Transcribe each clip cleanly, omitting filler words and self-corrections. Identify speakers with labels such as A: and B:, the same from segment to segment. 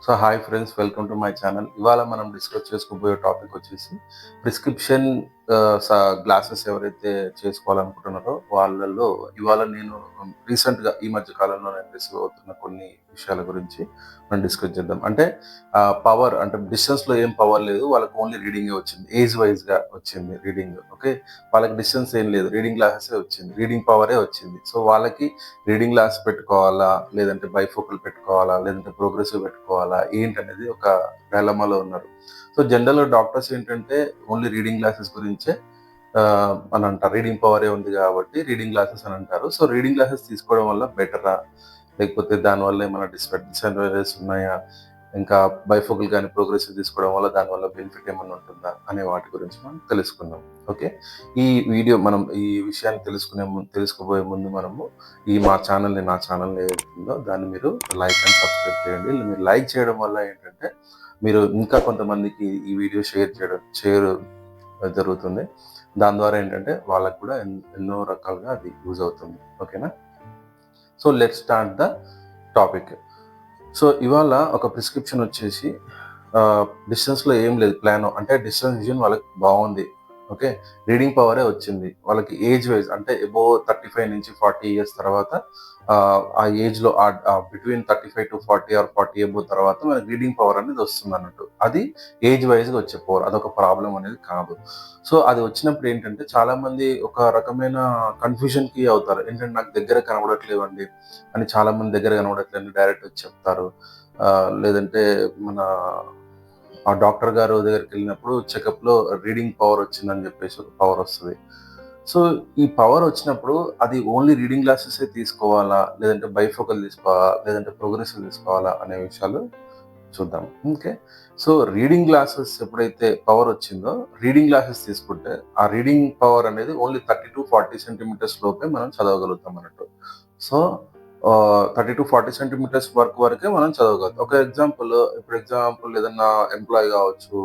A: So hi friends, welcome to my channel. ఇవాళ మనం discuss చేసుకోబోయే టాపిక్ వచ్చేసి ప్రిస్క్రిప్షన్ గ్లాసెస్ ఎవరైతే చేసుకోవాలనుకుంటున్నారో వాళ్ళల్లో ఇవాళ నేను రీసెంట్గా ఈ మధ్య కాలంలో నేను రిసీవ్ అవుతున్న కొన్ని విషయాల గురించి మనం డిస్కస్ చేద్దాం. అంటే పవర్ అంటే డిస్టెన్స్లో ఏం పవర్ లేదు, వాళ్ళకి ఓన్లీ రీడింగే వచ్చింది, ఏజ్ వైజ్గా వచ్చింది రీడింగ్. ఓకే, వాళ్ళకి డిస్టెన్స్ ఏం లేదు, రీడింగ్ గ్లాసెసే వచ్చింది, రీడింగ్ పవరే వచ్చింది. సో వాళ్ళకి రీడింగ్ గ్లాస్ పెట్టుకోవాలా, లేదంటే బైఫోకల్ పెట్టుకోవాలా, లేదంటే ప్రోగ్రెసివ్ పెట్టుకోవాలా ఏంటనేది ఒక డైలమాలో ఉన్నారు. సో జనరల్గా డాక్టర్స్ ఏంటంటే ఓన్లీ రీడింగ్ గ్లాసెస్ గురించే అని అంటారు. రీడింగ్ పవరే ఉంది కాబట్టి రీడింగ్ గ్లాసెస్ అని అంటారు. సో రీడింగ్ గ్లాసెస్ తీసుకోవడం వల్ల బెటరా, లేకపోతే దానివల్ల ఏమైనా డిసడ్వాంటేజెస్ ఉన్నాయా, ఇంకా బైఫోకల్ కానీ ప్రోగ్రెసివ్ తీసుకోవడం వల్ల దానివల్ల బెనిఫిట్ ఏమైనా ఉంటుందా అనే వాటి గురించి మనం తెలుసుకుందాం. ఓకే, ఈ వీడియో మనం ఈ విషయాన్ని తెలుసుకోబోయే ముందు మనము నా ఛానల్ని ఏదైతుందో దాన్ని మీరు లైక్ అండ్ సబ్స్క్రైబ్ చేయండి. మీరు లైక్ చేయడం వల్ల ఏంటంటే మీరు ఇంకా కొంతమందికి ఈ వీడియో షేర్ జరుగుతుంది. దాని ద్వారా ఏంటంటే వాళ్ళకు కూడా ఎన్నో రకాలుగా అది యూజ్ అవుతుంది. ఓకేనా, so let start the topic. So ఇవాళ ఒక ప్రిస్క్రిప్షన్ వచ్చేసి డిస్టెన్స్లో ఏం లేదు, ప్లాన్ అంటే డిస్టెన్స్ విజన్ వాళ్ళకి బాగుంది. ఓకే, రీడింగ్ పవరే వచ్చింది. వాళ్ళకి ఏజ్ వైజ్ అంటే అబోవ్ 35 నుంచి 40 ఇయర్స్ తర్వాత ఆ ఏజ్లో బిట్వీన్ 35 to 40 ఆర్ 40 అబోవ్ తర్వాత మనకి రీడింగ్ పవర్ అనేది వస్తుంది అన్నట్టు. అది ఏజ్ వైజ్గా వచ్చే పవర్, అదొక ప్రాబ్లం అనేది కాదు. సో అది వచ్చినప్పుడు ఏంటంటే చాలా మంది ఒక రకమైన కన్ఫ్యూజన్కి అవుతారు. ఏంటంటే నాకు దగ్గర కనబడట్లేవండి అని, చాలా మంది దగ్గర కనబడట్లేదు డైరెక్ట్ వచ్చి చెప్తారు. లేదంటే మన ఆ డాక్టర్ గారు దగ్గరికి వెళ్ళినప్పుడు చెకప్లో రీడింగ్ పవర్ వచ్చిందని చెప్పేసి ఒక పవర్ వస్తుంది. సో ఈ పవర్ వచ్చినప్పుడు అది ఓన్లీ రీడింగ్ గ్లాసెసే తీసుకోవాలా, లేదంటే బైఫోకల్ తీసుకోవాలా, లేదంటే ప్రోగ్రెసివ్ తీసుకోవాలా అనే విషయాలు చూద్దాం. ఓకే, సో రీడింగ్ గ్లాసెస్ ఎప్పుడైతే పవర్ వచ్చిందో, రీడింగ్ గ్లాసెస్ తీసుకుంటే ఆ రీడింగ్ పవర్ అనేది ఓన్లీ 30 to 40 సెంటీమీటర్స్ లోపే మనం చదవగలుగుతాం అన్నట్టు. సో 30 to 40 సెంటీమీటర్స్ వరకే మనం చదవగలుగుతాం. ఒక ఎగ్జాంపుల్ ఏదన్నా ఎంప్లాయీ కావచ్చు,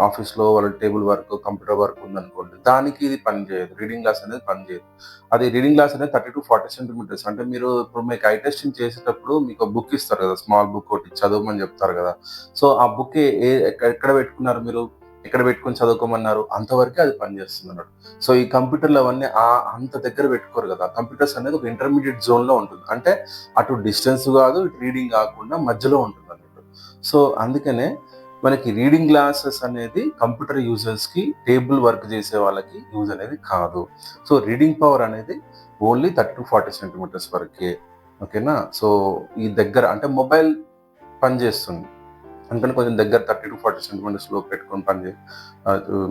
A: ఆఫీస్లో వాళ్ళ టేబుల్ వర్క్, కంప్యూటర్ వర్క్ ఉందనుకోండి, దానికి ఇది పనిచేయదు, రీడింగ్ గ్లాస్ అనేది పనిచేయదు. అది రీడింగ్ గ్లాస్ అనేది 30 to 40 సెంటీమీటర్స్. అంటే మీరు ఇప్పుడు మీకు ఐ టెస్టింగ్ చేసేటప్పుడు మీకు బుక్ ఇస్తారు కదా, స్మాల్ బుక్ ఒకటి చదవమని చెప్తారు కదా. సో ఆ బుక్ ఎక్కడ పెట్టుకున్నారు మీరు, ఎక్కడ పెట్టుకొని చదువుకోమన్నారు, అంతవరకే అది పనిచేస్తుంది అన్నట్టు. సో ఈ కంప్యూటర్లు అవన్నీ అంత దగ్గర పెట్టుకోరు కదా. కంప్యూటర్స్ అనేది ఒక ఇంటర్మీడియట్ జోన్లో ఉంటుంది, అంటే అటు డిస్టెన్స్ కాదు, ఇటు రీడింగ్ కాకుండా మధ్యలో ఉంటుంది అన్నట్టు. సో అందుకనే మనకి రీడింగ్ గ్లాసెస్ అనేది కంప్యూటర్ యూజర్స్కి, టేబుల్ వర్క్ చేసే వాళ్ళకి యూజ్ అనేది కాదు. సో రీడింగ్ పవర్ అనేది ఓన్లీ 30 to 40 సెంటీమీటర్స్ వరకే. ఓకేనా, సో ఈ దగ్గర అంటే మొబైల్ పనిచేస్తుంది, అందుకని కొంచెం దగ్గర 30 to 40 సెంటీమీటర్స్లో పెట్టుకొని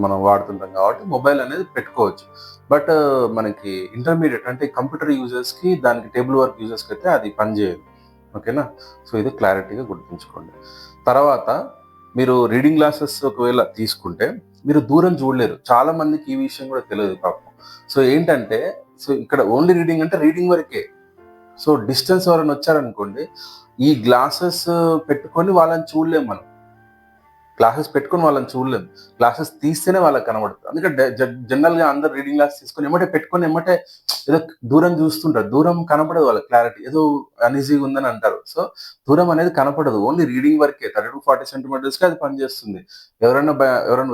A: మనం వాడుతుంటాం కాబట్టి మొబైల్ అనేది పెట్టుకోవచ్చు. బట్ మనకి ఇంటర్మీడియట్ అంటే కంప్యూటర్ యూజర్స్కి, దానికి టేబుల్ వర్క్ యూజర్స్కి అయితే అది పనిచేయదు. ఓకేనా, సో ఇది క్లారిటీగా గుర్తుంచుకోండి. తర్వాత మీరు రీడింగ్ గ్లాసెస్ ఒకవేళ తీసుకుంటే మీరు దూరం చూడలేరు. చాలా మందికి ఈ విషయం కూడా తెలియదు పాపం. సో ఏంటంటే, సో ఇక్కడ ఓన్లీ రీడింగ్ అంటే రీడింగ్ వరకే. సో డిస్టెన్స్ ఎవరైనా వచ్చారనుకోండి, ఈ గ్లాసెస్ పెట్టుకొని వాళ్ళని చూడలేము మనం. గ్లాసెస్ తీస్తేనే వాళ్ళకి కనబడుతుంది. అందుకే జనరల్గా అందరు రీడింగ్ గ్లాస్ తీసుకొని ఎమ్మటే ఏదో దూరం చూస్తుంటారు. దూరం కనపడదు వాళ్ళకి క్లారిటీ, ఏదో అన్ఈజీగా ఉందని అంటారు. సో దూరం అనేది కనపడదు, ఓన్లీ రీడింగ్ వరకే. 30 to 40 సెంటీమీటర్స్కి అది పనిచేస్తుంది. ఎవరైనా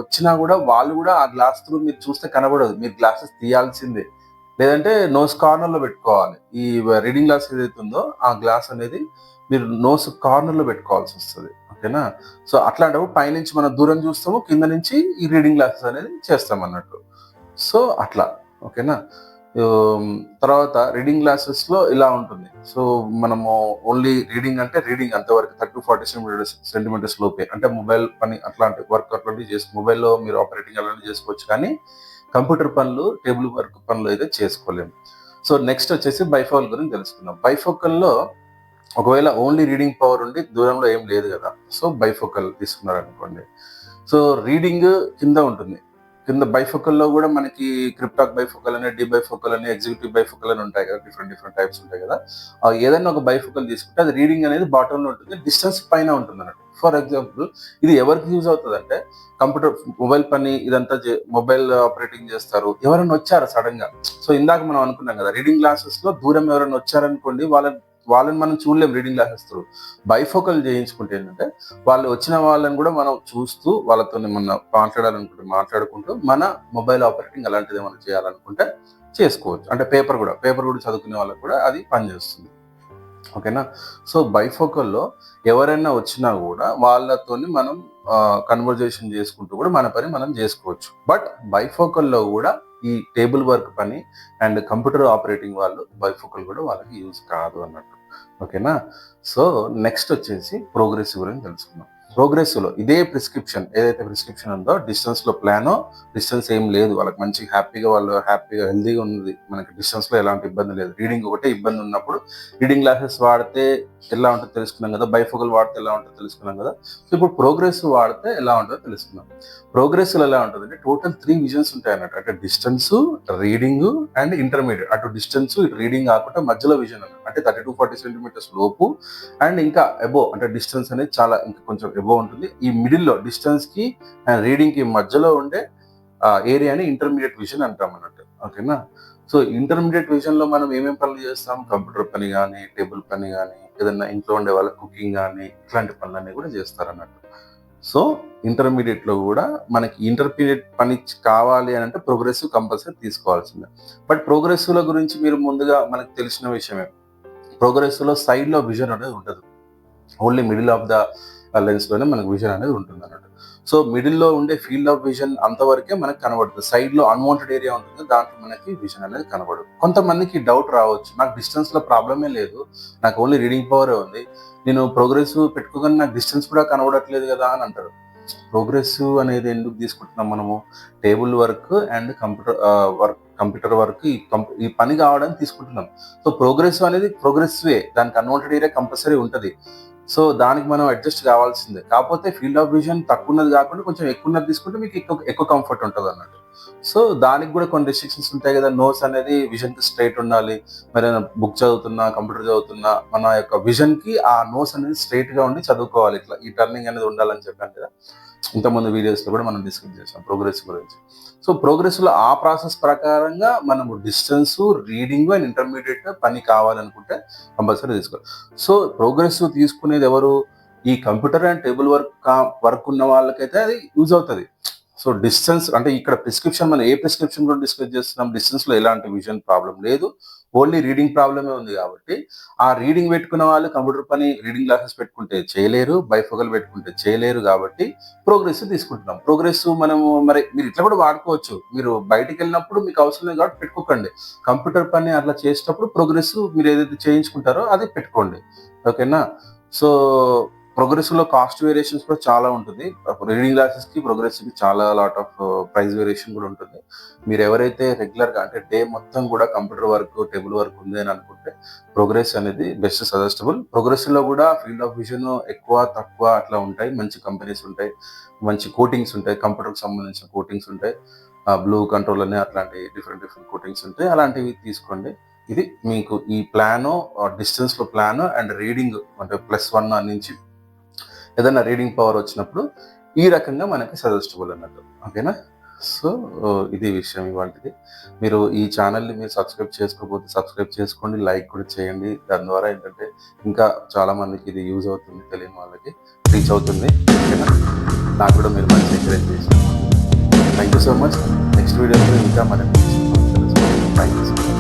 A: వచ్చినా కూడా వాళ్ళు కూడా ఆ గ్లాస్ త్రూ మీరు చూస్తే కనబడదు, మీరు గ్లాసెస్ తీయాల్సిందే. లేదంటే నోస్ కార్నర్లో పెట్టుకోవాలి. ఈ రీడింగ్ గ్లాస్ ఏదైతే ఉందో ఆ గ్లాస్ అనేది మీరు నోస్ కార్నర్లో పెట్టుకోవాల్సి వస్తుంది. ఓకేనా, సో అట్లాంటప్పుడు పైనుంచి మనం దూరం చూస్తాము, కింద నుంచి ఈ రీడింగ్ గ్లాసెస్ అనేది చేస్తాం అన్నట్టు. సో అట్లా. ఓకేనా, తర్వాత రీడింగ్ గ్లాసెస్లో ఇలా ఉంటుంది. సో మనము ఓన్లీ రీడింగ్ అంటే రీడింగ్ అంతవరకు 30 to 40 సెంటీమీటర్స్ లోపే. అంటే మొబైల్ పని అట్లాంటి వర్క్ అట్లాంటివి మొబైల్లో మీరు ఆపరేటింగ్ అలాంటివి చేసుకోవచ్చు, కానీ కంప్యూటర్ పనులు, టేబుల్ వర్క్ పనులు అయితే చేసుకోలేము. సో నెక్స్ట్ వచ్చేసి బైఫోకల్ గురించి తెలుసుకుందాం. బైఫోకల్లో ఒకవేళ ఓన్లీ రీడింగ్ పవర్ ఉండి దూరంలో ఏం లేదు కదా, సో బైఫోకల్ తీసుకున్నారనుకోండి, సో రీడింగ్ కింద ఉంటుంది. కింద బైఫోకల్లో కూడా మనకి క్రిప్టాక్ బైఫోకల్ అని, బైఫోకల్ అని, ఎగ్జిక్యూటివ్ బైఫోకల్ అని ఉంటాయి కదా, డిఫరెంట్ టైప్స్ ఉంటాయి కదా. ఏదైనా ఒక బైఫోకల్ తీసుకుంటే అది రీడింగ్ అనేది బాటంలో ఉంటుంది, డిస్టెన్స్ పైన ఉంటుంది అన్నట్టు. ఫర్ ఎగ్జాంపుల్ ఇది ఎవరికి యూజ్ అవుతుంది అంటే, కంప్యూటర్ మొబైల్ పని ఇదంతా మొబైల్ ఆపరేటింగ్ చేస్తారు, ఎవరైనా వచ్చారు సడన్ గా. సో ఇందాక మనం అనుకున్నాం కదా, రీడింగ్ గ్లాసెస్ లో దూరం ఎవరైనా వచ్చారనుకోండి, వాళ్ళ వాళ్ళని మనం చూడలేం రీడింగ్ గ్లాసెస్ త్రూ. బైఫోకల్ చేయించుకుంటే ఏంటంటే వాళ్ళు వచ్చిన వాళ్ళని కూడా మనం చూస్తూ వాళ్ళతో మనం మాట్లాడాలనుకుంటే మాట్లాడుకుంటూ మన మొబైల్ ఆపరేటింగ్ అలాంటిది ఏమైనా చేయాలనుకుంటే చేసుకోవచ్చు. అంటే పేపర్ కూడా చదువుకునే వాళ్ళకి కూడా అది పనిచేస్తుంది. ఓకేనా. సో బైఫోకల్లో ఎవరైనా వచ్చినా కూడా వాళ్ళతోని మనం కన్వర్జేషన్ చేసుకుంటూ కూడా మన పని మనం చేసుకోవచ్చు. బట్ బైఫోకల్లో కూడా ఈ టేబుల్ వర్క్ పని అండ్ కంప్యూటర్ ఆపరేటింగ్ వాళ్ళు బైఫోకల్ కూడా వాళ్ళకి యూజ్ కాదు అన్నట్టు. ఓకేనా. సో నెక్స్ట్ వచ్చేసి ప్రోగ్రెసివ్ గురించి తెలుసుకుందాం. ప్రోగ్రెసివ్లో ఇదే ప్రిస్క్రిప్షన్ ఏదైతే ప్రిస్క్రిప్షన్ ఉందో డిస్టెన్స్లో ప్లానో డిస్టెన్స్ ఏం లేదు, వాళ్ళకి మంచి హ్యాపీగా హెల్దీగా ఉంది, మనకి డిస్టెన్స్లో ఎలాంటి ఇబ్బంది లేదు. రీడింగ్ ఒకటే ఇబ్బంది ఉన్నప్పుడు రీడింగ్ గ్లాసెస్ వాడితే ఎలా ఉంటుందో తెలుసుకున్నాం కదా, బైఫోకల్ వాడితే ఎలా ఉంటుందో తెలుసుకున్నాం కదా. సో ఇప్పుడు ప్రోగ్రెసివ్ వాడితే ఎలా ఉంటుందో తెలుసుకున్నాం. ప్రోగ్రెసివ్ ఎలా ఉంటుంది అంటే టోటల్ 3 విజన్స్ ఉంటాయి అన్నట్టు. అంటే డిస్టెన్స్, రీడింగ్ అండ్ ఇంటర్మీడియట్. అటు డిస్టెన్స్ ఇటు రీడింగ్ కాకుండా మధ్యలో విజన్ అన్నట్టు. అంటే 30-40 సెంటీమీటర్స్ లోపు అండ్ ఇంకా అబో, అంటే డిస్టెన్స్ అనేది చాలా ఇంకా కొంచెం అబో ఉంటుంది. ఈ మిడిల్లో డిస్టెన్స్ కి అండ్ రీడింగ్ కి మధ్యలో ఉండే ఏరియాని ఇంటర్మీడియట్ విజన్ అంటాం అన్నట్టు. ఓకేనా. సో ఇంటర్మీడియట్ విజన్ లో మనం ఏమేమి పనులు చేస్తాం, కంప్యూటర్ పని కానీ, టేబుల్ పని కానీ, ఏదైనా ఇంట్లో ఉండే వాళ్ళ కుకింగ్ కానీ, ఇట్లాంటి పనులన్నీ కూడా చేస్తారు అన్నట్టు. సో ఇంటర్మీడియట్ లో కూడా మనకి ఇంటర్మీడియట్ పని కావాలి అని అంటే ప్రోగ్రెసివ్ కంపల్సరీ తీసుకోవాల్సిందే. బట్ ప్రోగ్రెసివ్ గురించి మీరు ముందుగా మనకు తెలిసిన విషయమే, ప్రోగ్రెసివ్ లో సైడ్ లో విజన్ అనేది ఉండదు. Only middle of the lens లోనే మనకు విజన్ అనేది ఉంటుంది అన్నట్టు. సో మిడిల్ లో ఉండే ఫీల్డ్ ఆఫ్ విజన్ అంతవరకే మనకు కనబడుతుంది. సైడ్ లో అన్వాంటెడ్ ఏరియా ఉంటుంది, దాంట్లో మనకి విజన్ అనేది కనబడదు. కొంతమందికి డౌట్ రావచ్చు, నాకు డిస్టెన్స్ లో ప్రాబ్లమే లేదు, నాకు ఓన్లీ రీడింగ్ పవరే ఉంది, నేను ప్రోగ్రెసివ్ పెట్టుకోగానే నాకు డిస్టెన్స్ కూడా కనబడట్లేదు కదా అని అంటారు. ప్రోగ్రెసివ్ అనేది ఎందుకు తీసుకుంటున్నాం మనము, table work and computer work ఈ పని కావడానికి తీసుకుంటున్నాం. సో ప్రోగ్రెసివ్ అనేది ప్రోగ్రెసివే, దానికి అన్వాంటెడ్ ఏరియా కంపల్సరీ ఉంటుంది. సో దానికి మనం అడ్జస్ట్ కావాల్సిందే. కాకపోతే ఫీల్డ్ ఆఫ్ విజన్ తక్కువ ఉన్నది కాకుండా కొంచెం ఎక్కువ ఉన్నది తీసుకుంటే మీకు ఎక్కువ కంఫర్ట్ ఉంటుంది అన్నట్టు. సో దానికి కూడా కొన్ని రెస్ట్రిక్షన్స్ ఉంటాయి కదా. నోస్ అనేది విజన్ కి స్ట్రైట్ ఉండాలి. మరి బుక్ చదువుతున్నా, కంప్యూటర్ చదువుతున్నా, మన యొక్క విజన్ కి ఆ నోస్ అనేది స్ట్రైట్ గా ఉండి చదువుకోవాలి. ఇట్లా ఈ టర్నింగ్ అనేది ఉండాలని చెప్పాను కదా, ఇంతకుముందు వీడియోస్ లో కూడా మనం డిస్కస్ చేసాం ప్రోగ్రెసివ్ గురించి. సో ప్రోగ్రెసివ్ లో ఆ ప్రాసెస్ ప్రకారంగా మనము డిస్టెన్స్, రీడింగ్ అండ్ ఇంటర్మీడియట్ పని కావాలనుకుంటే కంపల్సరీ తీసుకోవాలి. సో ప్రోగ్రెసివ్ తీసుకునేది ఎవరు, ఈ కంప్యూటర్ అండ్ టేబుల్ వర్క్ ఉన్న వాళ్ళకైతే అది యూజ్ అవుతుంది. సో డిస్టెన్స్ అంటే ఇక్కడ ప్రిస్క్రిప్షన్ మనం ఏ ప్రిస్క్రిప్షన్ కూడా డిస్కస్ చేస్తున్నాం, డిస్టెన్స్ లో ఎలాంటి విజన్ ప్రాబ్లం లేదు, ఓన్లీ రీడింగ్ ప్రాబ్లమే ఉంది. కాబట్టి ఆ రీడింగ్ పెట్టుకున్న వాళ్ళు కంప్యూటర్ పని రీడింగ్ గ్లాసెస్ పెట్టుకుంటే చేయలేరు, బైఫోకల్ పెట్టుకుంటే చేయలేరు. కాబట్టి ప్రోగ్రెసివ్ తీసుకుంటున్నాం. ప్రోగ్రెసివ్ మనము మరి మీరు ఇట్లా కూడా వాడుకోవచ్చు. మీరు బయటికి వెళ్ళినప్పుడు మీకు అవసరం లేదు కాబట్టి పెట్టుకోకండి. కంప్యూటర్ పని అట్లా చేసేటప్పుడు ప్రోగ్రెసివ్ మీరు ఏదైతే చేయించుకుంటారో అది పెట్టుకోండి. ఓకేనా. సో ప్రోగ్రెసివ్ లో కాస్ట్ వేరియేషన్స్ కూడా చాలా ఉంటుంది. రీడింగ్ గ్లాసెస్ కి ప్రోగ్రెసివ్ కి చాలా లాట్ ఆఫ్ ప్రైస్ వేరియేషన్ కూడా ఉంటుంది. మీరు ఎవరైతే రెగ్యులర్ గా అంటే డే మొత్తం కూడా కంప్యూటర్ వర్క్, టేబుల్ వర్క్ ఉంది అని అనుకుంటే ప్రోగ్రెస్ అనేది బెస్ట్ సజెస్టబుల్. ప్రోగ్రెసివ్ లో కూడా ఫీల్డ్ ఆఫ్ విజన్ ఎక్కువ తక్కువ అట్లా ఉంటాయి. మంచి కంపెనీస్ ఉంటాయి, మంచి కోటింగ్స్ ఉంటాయి, కంప్యూటర్ కి సంబంధించిన కోటింగ్స్ ఉంటాయి, బ్లూ కంట్రోల్ అని అట్లాంటి డిఫరెంట్ కోటింగ్స్ ఉంటాయి. అలాంటివి తీసుకోండి. ఇది మీకు ఈ ప్లాన్, డిస్టెన్స్ లో ప్లాన్ అండ్ రీడింగ్ అంటే +1 నుంచి ఏదైనా రీడింగ్ పవర్ వచ్చినప్పుడు ఈ రకంగా మనకి సజెస్టబుల్ అన్నట్టు. ఓకేనా. సో ఇది విషయం ఇవాళది. మీరు ఈ ఛానల్ని మీరు సబ్స్క్రైబ్ చేసుకోకపోతే సబ్స్క్రైబ్ చేసుకోండి, లైక్ కూడా చేయండి. దాని ద్వారా ఏంటంటే ఇంకా చాలా మందికి ఇది యూజ్ అవుతుంది, తెలియని వాళ్ళకి రీచ్ అవుతుంది. ఓకేనా. నాకు కూడా మీరు మంచి ఎంకరేజ్ చేసినారు. Thank you so much. Next వీడియోలో ఇంకా మనం థ్యాంక్ యూ సో మచ్.